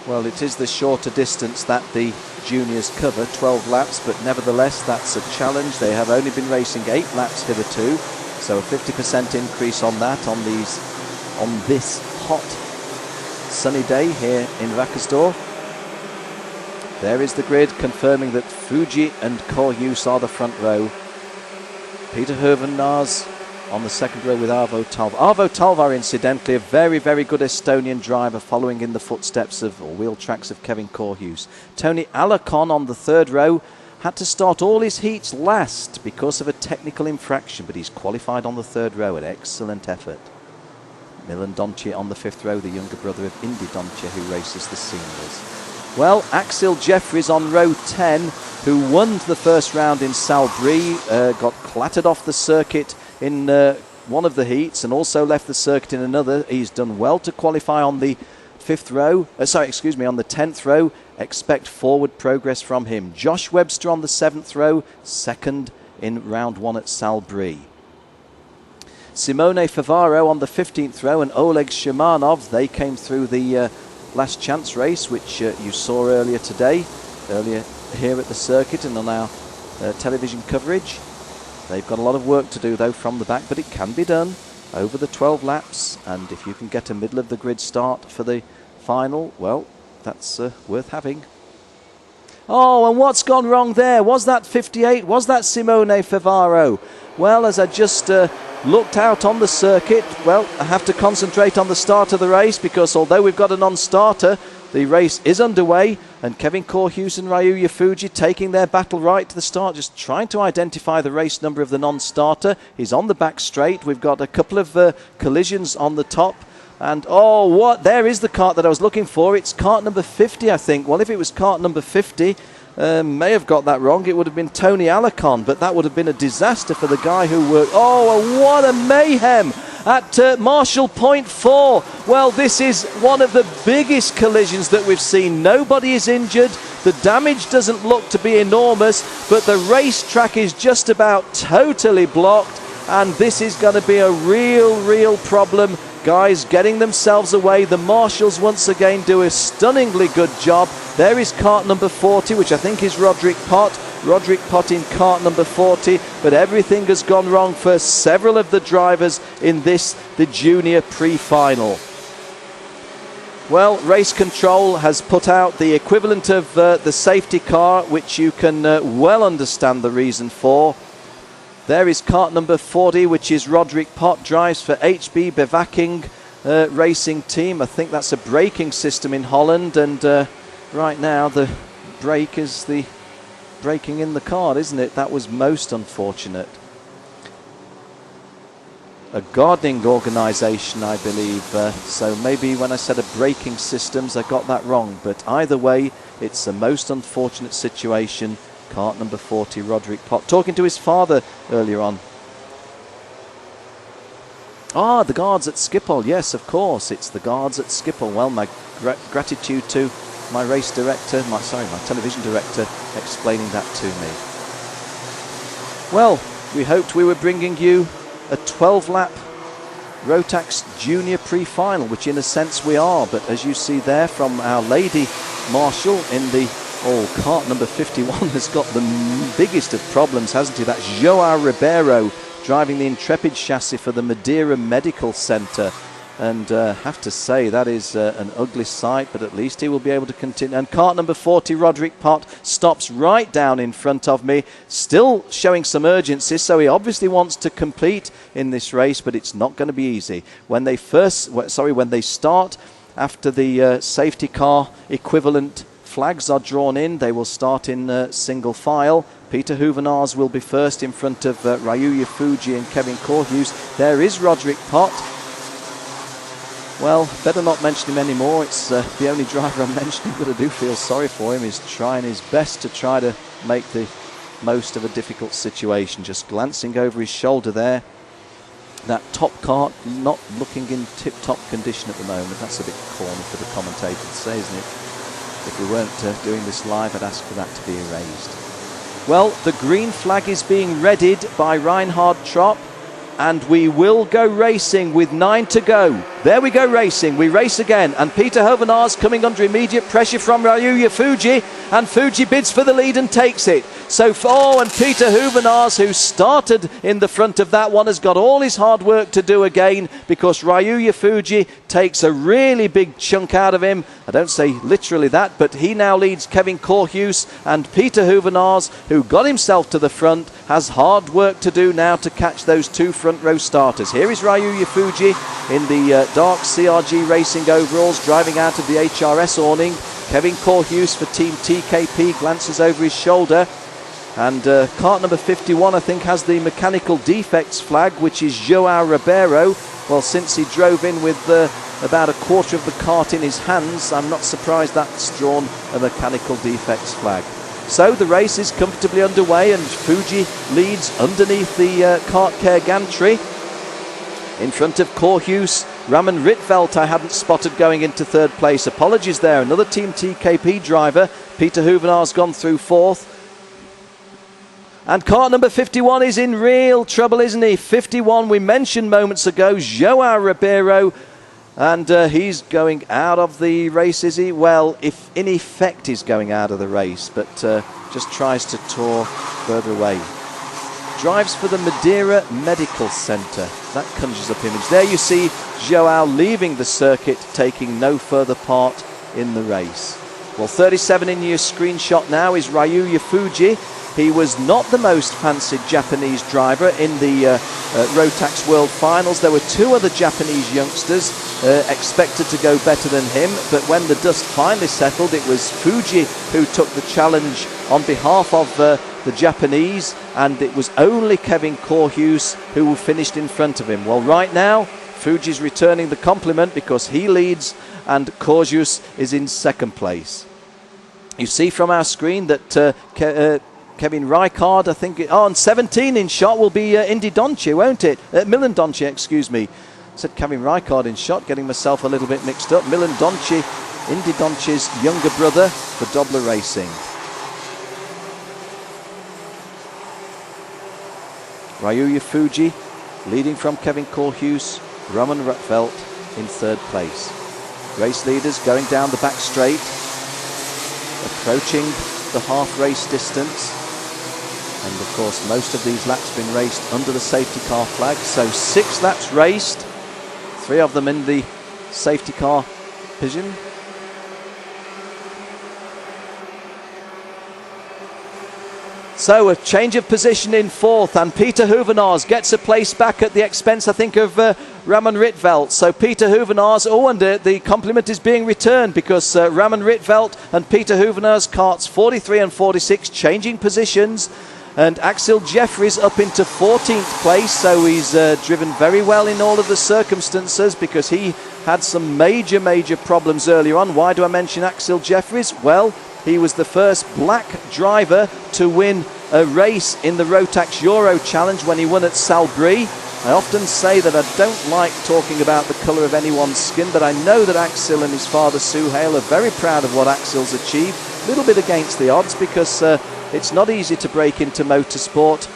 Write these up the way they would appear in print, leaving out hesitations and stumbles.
Well, it is the shorter distance that the juniors cover, 12 laps, but nevertheless that's a challenge. They have only been racing 8 laps hitherto, so a 50% increase on that on this hot sunny day here in Wackersdorf. There is the grid confirming that Fuji and Korjus are the front row. Peter Hoevenaars on the second row with Arvo Talvar. Arvo Talvar, incidentally, a very, very good Estonian driver following in the footsteps of, or wheel tracks of, Kevin Korjus. Tony Alacon on the third row had to start all his heats last because of a technical infraction, but he's qualified on the third row. An excellent effort. Milan Doncic on the fifth row, the younger brother of Indy Doncic, who races the seniors. Well, Axel Jeffries on row 10, who won the first round in Salbris, got clattered off the circuit in one of the heats and also left the circuit in another. He's done well to qualify on the on the 10th row. Expect forward progress from him. Josh Webster on the 7th row, second in round 1 at Salbris. Simone Favaro on the 15th row and Oleg Shemanov, they came through the last chance race, which you saw earlier here at the circuit and on our television coverage. They've got a lot of work to do though from the back, but it can be done over the 12 laps, and if you can get a middle of the grid start for the final, well, that's worth having. Oh, and what's gone wrong there? Was that 58? Was that Simone Favaro? Well, as I just looked out on the circuit, well, I have to concentrate on the start of the race, because although we've got a non-starter, the race is underway, and Kevin Korjus and Ryuya Fuji taking their battle right to the start, just trying to identify the race number of the non-starter. He's on the back straight. We've got a couple of collisions on the top. And oh, what? There is the cart that I was looking for. It's cart number 50, I think. Well, if it was cart number 50, may have got that wrong. It would have been Tony Alacon, but that would have been a disaster for the guy who worked. Oh, what a mayhem at Marshall Point 4. Well, this is one of the biggest collisions that we've seen. Nobody is injured. The damage doesn't look to be enormous, but the racetrack is just about totally blocked, and this is going to be a real problem. Guys getting themselves away. The marshals once again do a stunningly good job. There is cart number 40, which I think is Roderick Pott. Roderick Pott in cart number 40, but everything has gone wrong for several of the drivers in this, the junior pre-final. Well, race control has put out the equivalent of the safety car, which you can well understand the reason for. There is cart number 40, which is Roderick Pott, drives for HB Bewaking racing team. I think that's a braking system in Holland, and right now the brake is the braking in the card, isn't it? That was most unfortunate. A gardening organisation, I believe, so maybe when I said a braking systems I got that wrong, but either way it's a most unfortunate situation. Cart number 40, Roderick Pott, talking to his father earlier on. Ah, the guards at Schiphol. Yes, of course, it's the guards at Schiphol. Well, my gratitude to my race director, my television director, explaining that to me. Well, we hoped we were bringing you a 12-lap Rotax Junior pre-final, which in a sense we are, but as you see there from our lady marshal in the cart number 51 has got the biggest of problems, hasn't he? That's Joao Ribeiro driving the Intrepid chassis for the Madeira Medical Centre. And have to say, that is an ugly sight, but at least he will be able to continue. And cart number 40, Roderick Pott, stops right down in front of me, still showing some urgency, so he obviously wants to compete in this race, but it's not going to be easy. When they start after the safety car equivalent flags are drawn in, they will start in single file. Peter Hoevenaars will be first in front of Ryuya Fuji and Kevin Korjus. There is Roderick Pott. Well, better not mention him anymore. It's the only driver I'm mentioning, but I do feel sorry for him. He's trying his best to try to make the most of a difficult situation. Just glancing over his shoulder there. That top cart not looking in tip-top condition at the moment. That's a bit corny for the commentator to say, isn't it? If we weren't doing this live, I'd ask for that to be erased. Well, the green flag is being readied by Reinhard Tropp, and we will go racing with 9 to go. There we go racing. We race again. And Peter Hovenars coming under immediate pressure from Ryuya Fuji. And Fuji bids for the lead and takes it. So far, and Peter Hovenars, who started in the front of that one, has got all his hard work to do again, because Ryuya Fuji takes a really big chunk out of him. I don't say literally that, but he now leads Kevin Corhuse, and Peter Hovenars, who got himself to the front, has hard work to do now to catch those two front row starters. Here is Ryuya Fuji in the dark CRG Racing overalls, driving out of the HRS awning. Kevin Corhuse for Team TKP glances over his shoulder. And cart number 51, I think, has the mechanical defects flag, which is Joao Ribeiro. Well, since he drove in with about a quarter of the cart in his hands, I'm not surprised that's drawn a mechanical defects flag. So the race is comfortably underway, and Fuji leads underneath the cart care gantry. In front of Corhuse, Raman Rietveld I hadn't spotted going into third place. Apologies there. Another Team TKP driver. Peter Hovenars gone through fourth. And car number 51 is in real trouble, isn't he? 51, we mentioned moments ago, Joao Ribeiro. And he's going out of the race, is he? Well, if in effect he's going out of the race, but just tries to tour further away. Drives for the Madeira Medical Centre. That conjures up image. There you see Joao leaving the circuit, taking no further part in the race. Well, 37 in your screenshot now is Ryuya Fuji. He was not the most fancied Japanese driver in the Rotax World Finals. There were two other Japanese youngsters expected to go better than him, but when the dust finally settled, it was Fuji who took the challenge on behalf of the Japanese, and it was only Kevin Corhuse who finished in front of him. Well, right now, Fuji's returning the compliment because he leads and Corhuse is in second place. You see from our screen that Kevin Rijkaard, I think, and 17 in shot will be Indy Donchi, won't it? Milan Donchi, excuse me. I said Kevin Rijkaard in shot, getting myself a little bit mixed up. Milan Donchi, Indy Donchi's younger brother for Dobler Racing. Ryuya Fuji leading from Kevin Corhuse, Raman Rietveld in third place. Race leaders going down the back straight, approaching the half race distance. And of course, most of these laps have been raced under the safety car flag. So 6 laps raced, 3 of them in the safety car position. So a change of position in fourth, and Peter Hovenars gets a place back at the expense, I think, of Raman Rietveld. So Peter Hovenars, and the compliment is being returned because Raman Rietveld and Peter Hovenars, carts 43 and 46, changing positions. And Axel Jeffries up into 14th place, so he's driven very well in all of the circumstances because he had some major problems earlier on. Why do I mention Axel Jeffries? Well, he was the first black driver to win a race in the Rotax Euro Challenge when he won at Salbris. I often say that I don't like talking about the colour of anyone's skin, but I know that Axel and his father Suhail are very proud of what Axel's achieved. A little bit against the odds because it's not easy to break into motorsport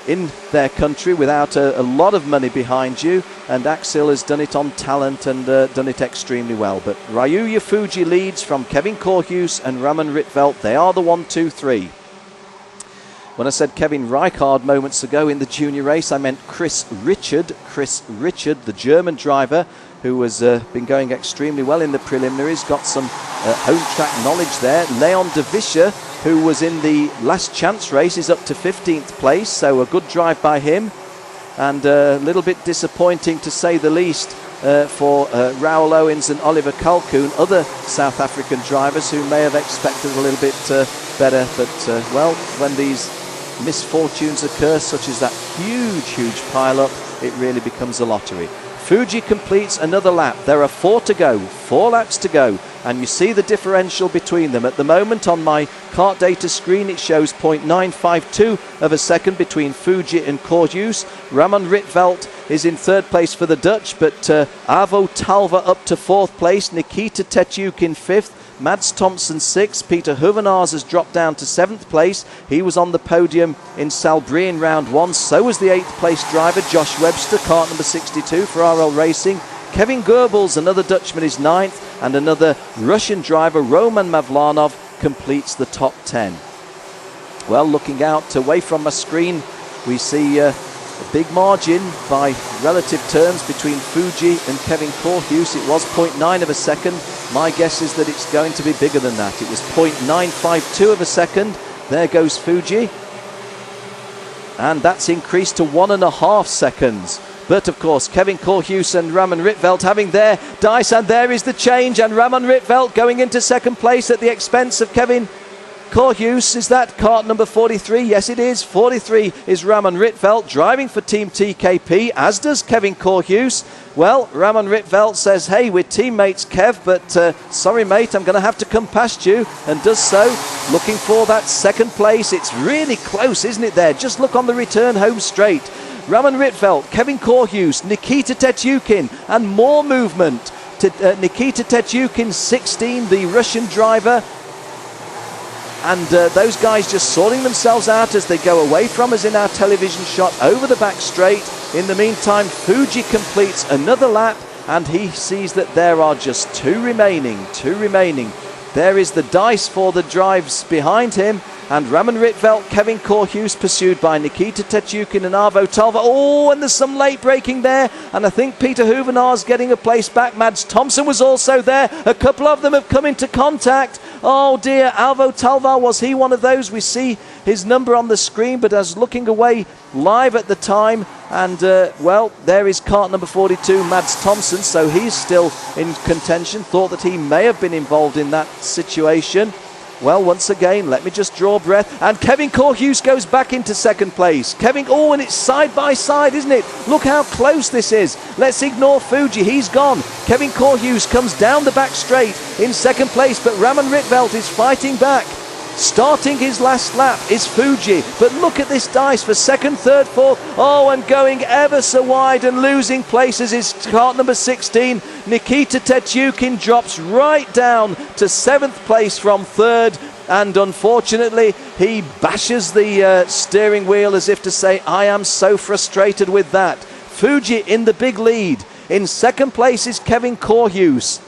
in their country without a lot of money behind you, and Axel has done it on talent and done it extremely well. But Ryuya Fuji leads from Kevin Corhuse and Raman Rietveld. They are the 1, 2, 3. When I said Kevin Rijkaard moments ago in the junior race, I meant Chris Richard, the German driver, who has been going extremely well in the preliminaries, got some home track knowledge there. Leon de Vischer, who was in the last chance race, is up to 15th place, so a good drive by him. And a little bit disappointing, to say the least, for Raoul Owens and Oliver Kalkoen, other South African drivers who may have expected a little bit better. But, well, when these misfortunes occur, such as that huge pile-up, it really becomes a lottery. Fuji completes another lap. There are 4 to go, 4 laps to go, and you see the differential between them. At the moment on my kart data screen, it shows 0.952 of a second between Fuji and Corhuse. Raman Rietveld is in third place for the Dutch, but Avo Talva up to 4th place, Nikita Tetyuk in 5th, Mads Thompson 6th, Peter Hovenars has dropped down to 7th place. He was on the podium in Salbris in round 1. So was the 8th place driver Josh Webster, kart number 62 for RL Racing. Kevin Goebbels, another Dutchman, is 9th, and another Russian driver, Roman Mavlanov, completes the top 10. Well, looking out away from my screen, we see a big margin by relative terms between Fuji and Kevin Korhus. It was 0.9 of a second. My guess is that it's going to be bigger than that. It was 0.952 of a second. There goes Fuji. And that's increased to 1.5 seconds. But of course, Kevin Korhus and Raman Rietveld having their dice, and there is the change, and Raman Rietveld going into second place at the expense of Kevin Korhus. Is that cart number 43? Yes, it is. 43 is Raman Rietveld, driving for Team TKP, as does Kevin Korhus. Well, Raman Rietveld says, hey, we're teammates, Kev, but sorry, mate, I'm going to have to come past you, and does so, looking for that second place. It's really close, isn't it there? Just look on the return home straight. Raman Rietveld, Kevin Korhus, Nikita Tetyukin, and more movement to Nikita Tetyukin, 16, the Russian driver. And those guys just sorting themselves out as they go away from us in our television shot over the back straight. In the meantime, Fuji completes another lap, and he sees that there are just two remaining. There is the dice for the drives behind him, and Raman Rietveld, Kevin Korhus, pursued by Nikita Tetyukin and Arvo Talva. Oh, and there's some late braking there, and I think Peter Huvenar's getting a place back. Mads Thompson was also there. A couple of them have come into contact. Oh dear, Arvo Talva, was he one of those? We see his number on the screen, but I was looking away live at the time, and well, there is cart number 42, Mads Thompson, so he's still in contention. Thought that he may have been involved in that situation. Well, once again, let me just draw breath. And Kevin Korhus goes back into second place. Oh, and it's side by side, isn't it? Look how close this is. Let's ignore Fuji. He's gone. Kevin Korhus comes down the back straight in second place, but Raman Rietveld is fighting back. Starting his last lap is Fuji, but look at this dice for second, third, fourth. Oh, and going ever so wide and losing places is cart number 16. Nikita Tetyukin drops right down to 7th place from 3rd, and unfortunately he bashes the steering wheel as if to say, I am so frustrated with that. Fuji in the big lead. In 2nd place is Kevin Korhus.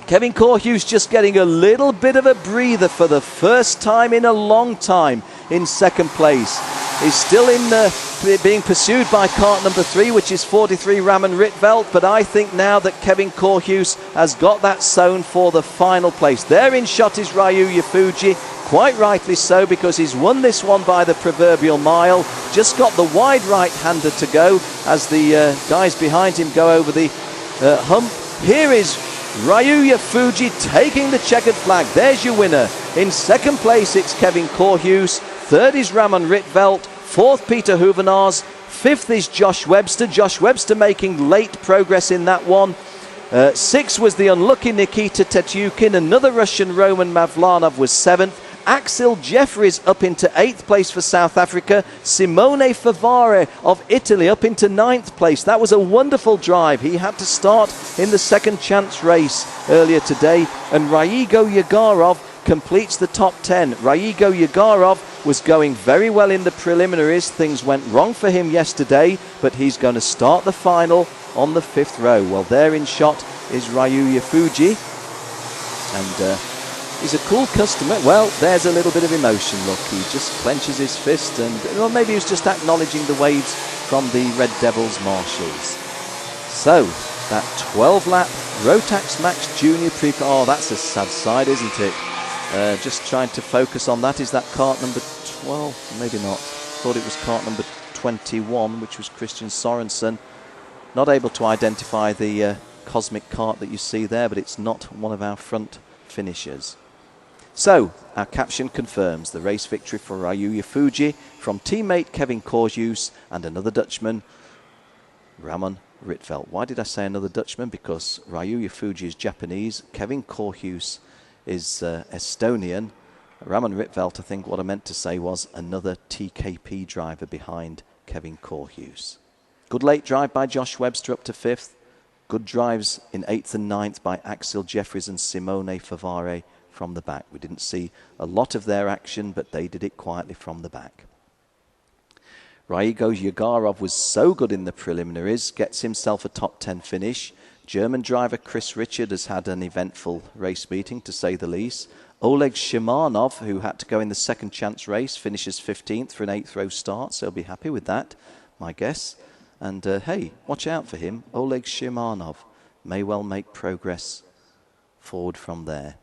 Kevin Korhus just getting a little bit of a breather for the first time in a long time in 2nd place. He's still being pursued by cart number 3, which is 43 Raman Rietveld, but I think now that Kevin Korhus has got that sewn for the final place. There in shot is Ryuya Fuji, quite rightly so, because he's won this one by the proverbial mile. Just got the wide right-hander to go as the guys behind him go over the hump. Here is Ryuya Fuji taking the checkered flag. There's your winner. In 2nd place, it's Kevin Korhus. 3rd is Raman Rietveld. 4th, Peter Huvenars. 5th is Josh Webster. Josh Webster making late progress in that one. 6th was the unlucky Nikita Tetyukin. Another Russian, Roman Mavlanov, was 7th. Axel Jeffries up into 8th place for South Africa. Simone Favare of Italy up into 9th place. That was a wonderful drive. He had to start in the second chance race earlier today. And Raigo Yagarov completes the top 10. Raigo Yagarov was going very well in the preliminaries. Things went wrong for him yesterday, but he's going to start the final on the 5th row. Well, there in shot is Ryuya Fuji. And he's a cool customer. Well, there's a little bit of emotion. Look, he just clenches his fist, and well, maybe he was just acknowledging the waves from the Red Devils marshals. So, that 12-lap Rotax Max Junior Oh, that's a sad side, isn't it? Just trying to focus on that. Is that cart number 12? Maybe not. Thought it was cart number 21, which was Christian Sorensen. Not able to identify the cosmic cart that you see there, but it's not one of our front finishers. So, our caption confirms the race victory for Ryuya Fuji from teammate Kevin Korhus and another Dutchman, Raman Rietveld. Why did I say another Dutchman? Because Ryuya Fuji is Japanese, Kevin Korhus is Estonian. Raman Rietveld, I think what I meant to say was another TKP driver behind Kevin Korhus. Good late drive by Josh Webster up to 5th. Good drives in 8th and 9th by Axel Jeffries and Simone Favare from the back. We didn't see a lot of their action, but they did it quietly from the back. Raigo Yagarov was so good in the preliminaries, gets himself a top 10 finish. German driver Chris Richard has had an eventful race meeting, to say the least. Oleg Shimanov, who had to go in the second chance race, finishes 15th for an 8th row start, so he'll be happy with that, my guess. And hey, watch out for him. Oleg Shimanov may well make progress forward from there.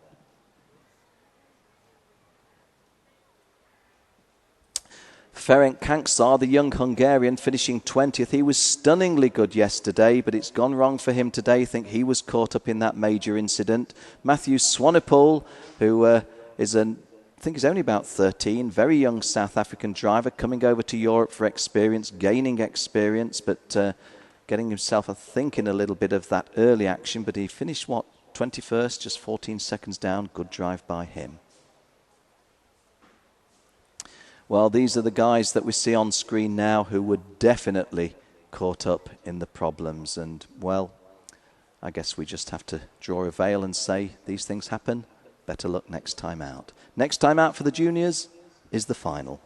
Ferenc Kancsar, the young Hungarian, finishing 20th. He was stunningly good yesterday, but it's gone wrong for him today. I think he was caught up in that major incident. Matthew Swanepoel, who I think is only about 13, very young South African driver, coming over to Europe for experience, gaining experience, but getting himself, I think, in a little bit of that early action. But he finished, 21st, just 14 seconds down. Good drive by him. Well, these are the guys that we see on screen now who were definitely caught up in the problems. And, well, I guess we just have to draw a veil and say these things happen. Better luck next time out. Next time out for the juniors is the final.